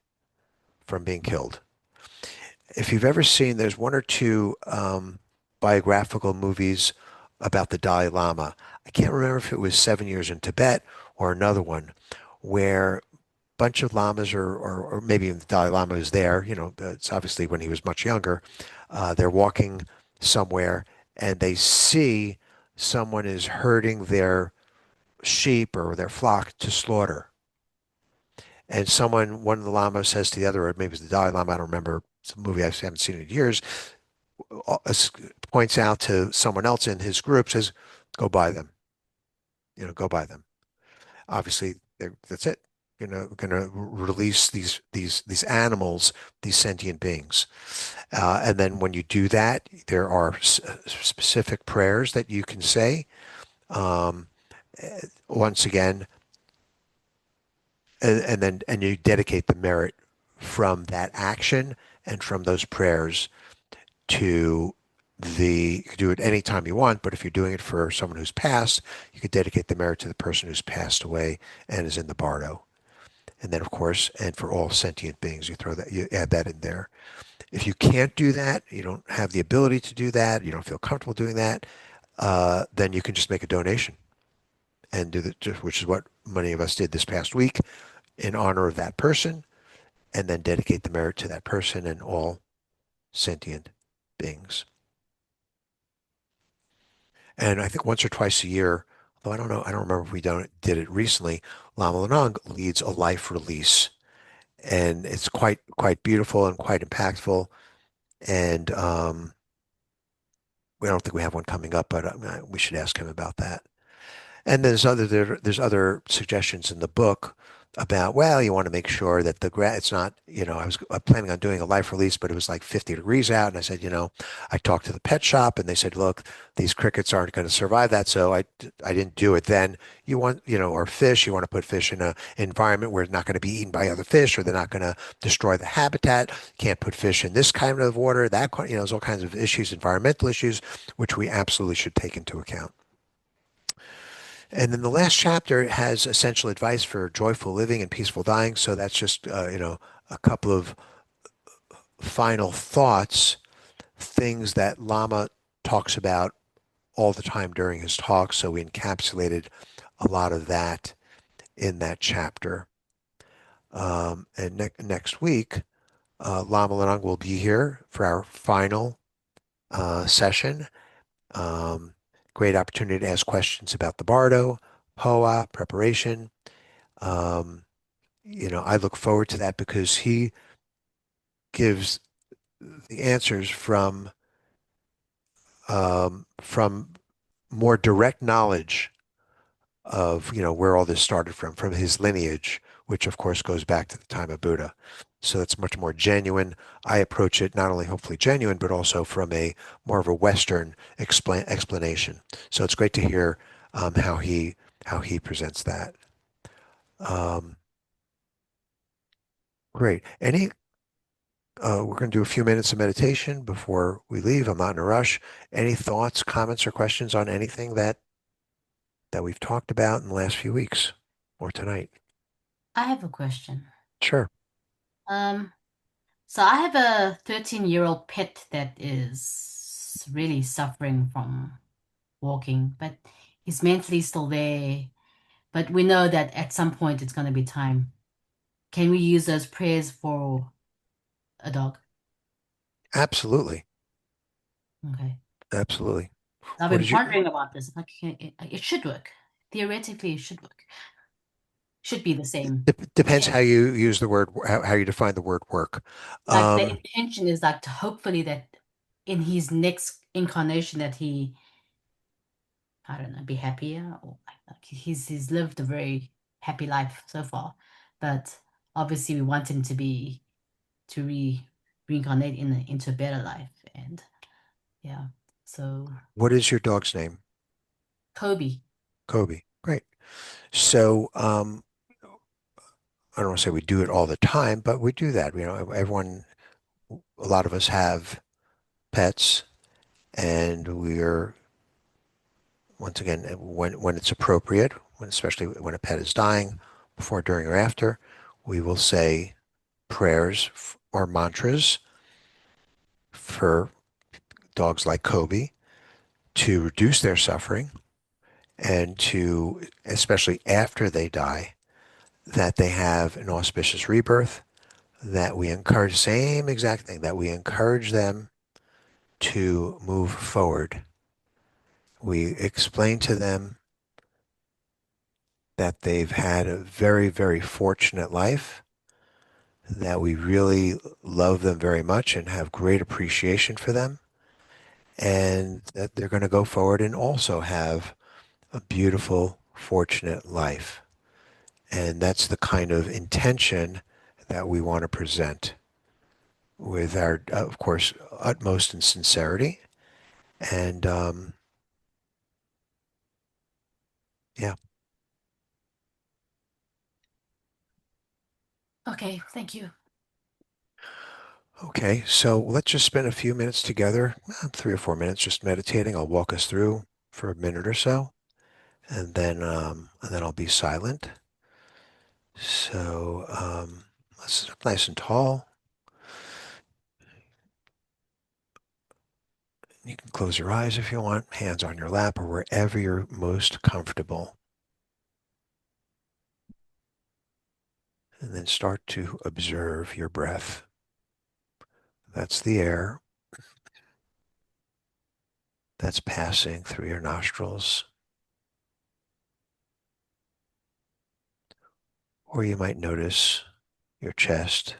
from being killed. If you've ever seen, there's one or two biographical movies about the Dalai Lama. I can't remember if it was 7 Years in Tibet or another one where a bunch of lamas or maybe even the Dalai Lama is there. It's obviously when he was much younger. They're walking somewhere and they see someone is herding their sheep or their flock to slaughter. And one of the lamas says to the other, or maybe it's the Dalai Lama, I don't remember, it's a movie I haven't seen in years, points out to someone else in his group, says, go buy them, go buy them. Obviously, that's it. Going to release these animals, these sentient beings. And then when you do that, there are specific prayers that you can say. Once again, and you dedicate the merit from that action and from those prayers to you could do it anytime you want, but if you're doing it for someone who's passed, you could dedicate the merit to the person who's passed away and is in the bardo. And then, of course, and for all sentient beings, you add that in there. If you can't do that, you don't have the ability to do that, you don't feel comfortable doing that, then you can just make a donation and which is what many of us did this past week in honor of that person, and then dedicate the merit to that person and all sentient beings. And I think once or twice a year, although I don't know, I don't remember if we did it recently, Lama Lhanang leads a life release. And it's quite beautiful and quite impactful. And we don't think we have one coming up, but we should ask him about that. And there's other suggestions in the book about, well, you want to make sure that it's not, I was planning on doing a life release, but it was like 50 degrees out. And I said, I talked to the pet shop and they said, look, these crickets aren't going to survive that. So I didn't do it then. You want, or fish, you want to put fish in an environment where it's not going to be eaten by other fish or they're not going to destroy the habitat. Can't put fish in this kind of water, there's all kinds of issues, environmental issues, which we absolutely should take into account. And then the last chapter has essential advice for joyful living and peaceful dying. So that's just, a couple of final thoughts, things that Lama talks about all the time during his talk. So we encapsulated a lot of that in that chapter. And next week, Lama Lhanang will be here for our final session. Great opportunity to ask questions about the Bardo, POA, preparation. I look forward to that because he gives the answers from more direct knowledge of where all this started from his lineage, which of course goes back to the time of Buddha. So it's much more genuine. I approach it not only hopefully genuine, but also from a more of a Western explanation. So it's great to hear how he how he presents that. Um, great. We're going to do a few minutes of meditation before we leave. I'm not in a rush. Any thoughts, comments, or questions on anything that we've talked about in the last few weeks or tonight? I have a question. Sure. Um, so I have a 13-year-old pet that is really suffering from walking, but he's mentally still there. But we know that at some point it's going to be time. Can we use those prayers for a dog? Absolutely. Okay. Absolutely. I've What been did you, pondering about this. Like, it should work. Theoretically, it should work. Should be the same. depends how you use the word, how you define the word work. Like the Um, intention is like to hopefully that in his next incarnation that he, I don't know, be happier or like he's lived a very happy life so far. But obviously we want him to be to reincarnate into a better life. And yeah. So what is your dog's name? Kobe. Kobe. Great. So, I don't want to say we do it all the time, but we do that. Everyone, a lot of us have pets, and we're once again when it's appropriate, especially when a pet is dying, before, during, or after, we will say prayers or mantras for dogs like Kobe to reduce their suffering and to, especially after they die, that they have an auspicious rebirth, that we encourage, same exact thing, that we encourage them to move forward. We explain to them that they've had a very, very fortunate life, that we really love them very much and have great appreciation for them, and that they're going to go forward and also have a beautiful, fortunate life. And that's the kind of intention that we want to present with our, of course, utmost in sincerity. And yeah, Okay, thank you. okay. So let's just spend a few minutes together, 3 or 4 minutes, just meditating. I'll walk us through for a minute or so, and then I'll be silent. So let's sit up nice and tall. You can close your eyes if you want, hands on your lap or wherever you're most comfortable. And then start to observe your breath. That's the air that's passing through your nostrils. Or you might notice your chest,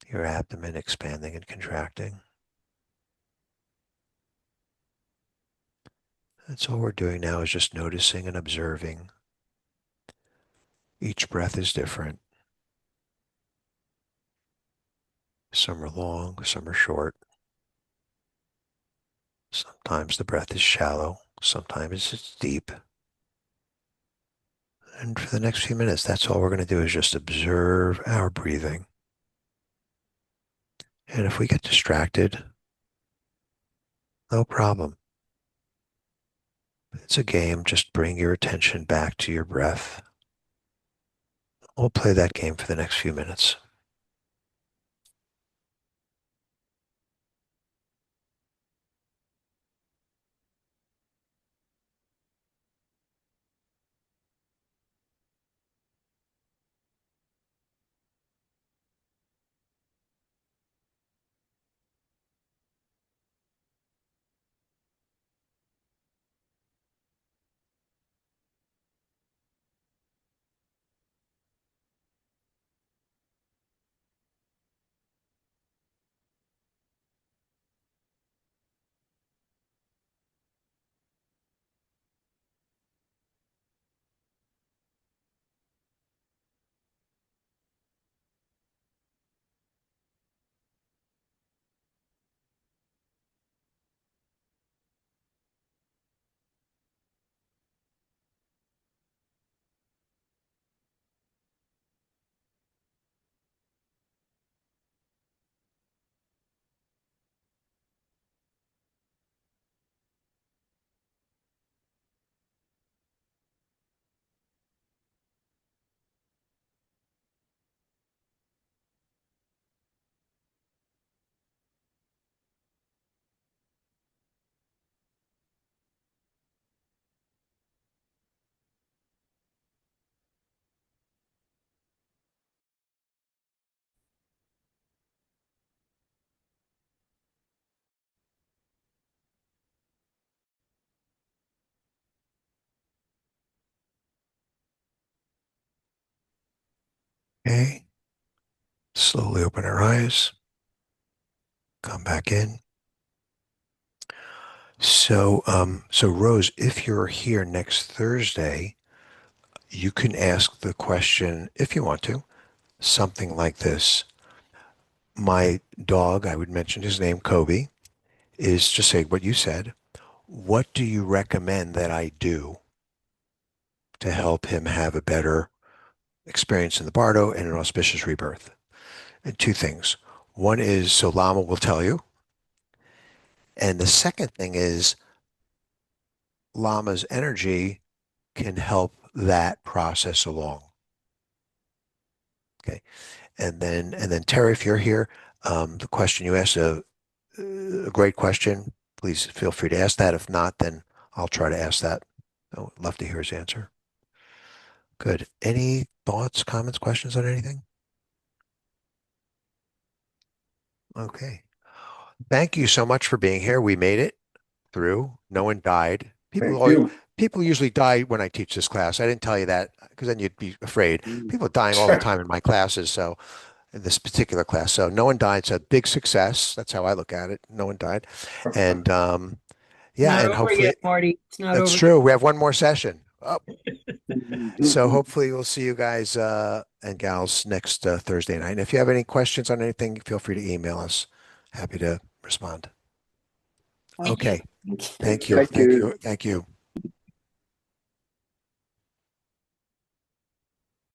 your abdomen expanding and contracting. That's all we're doing now, is just noticing and observing. Each breath is different. Some are long, some are short. Sometimes the breath is shallow, sometimes it's deep. And for the next few minutes, that's all we're going to do, is just observe our breathing. And if we get distracted, no problem. It's a game. Just bring your attention back to your breath. We'll play that game for the next few minutes. Okay. Slowly open our eyes. Come back in. So Rose, if you're here next Thursday, you can ask the question, if you want to, something like this. My dog, I would mention his name, Kobe, is just say what you said. What do you recommend that I do to help him have a better experience in the Bardo and an auspicious rebirth? And two things. One is, so Lama will tell you. And the second thing is, Lama's energy can help that process along. Okay. And then Terry, if you're here, the question you asked, a great question. Please feel free to ask that. If not, then I'll try to ask that. I would love to hear his answer. Good. Any thoughts, comments, questions on anything? Okay. Thank you so much for being here. We made it through. No one died. Thank you. People usually die when I teach this class. I didn't tell you that because then you'd be afraid. People are dying all the time in my classes. So in this particular class, so no one died. So big success. That's how I look at it. No one died. And yeah, Not and over hopefully yet, Marty. It's not that's over true. We have one more session. Oh, Mm-hmm. so hopefully we'll see you guys and gals next Thursday night. And if you have any questions on anything, feel free to email us. Happy to respond. Thank you. Okay. Thank you. Thank you. Thank Thank you. you. Thank you.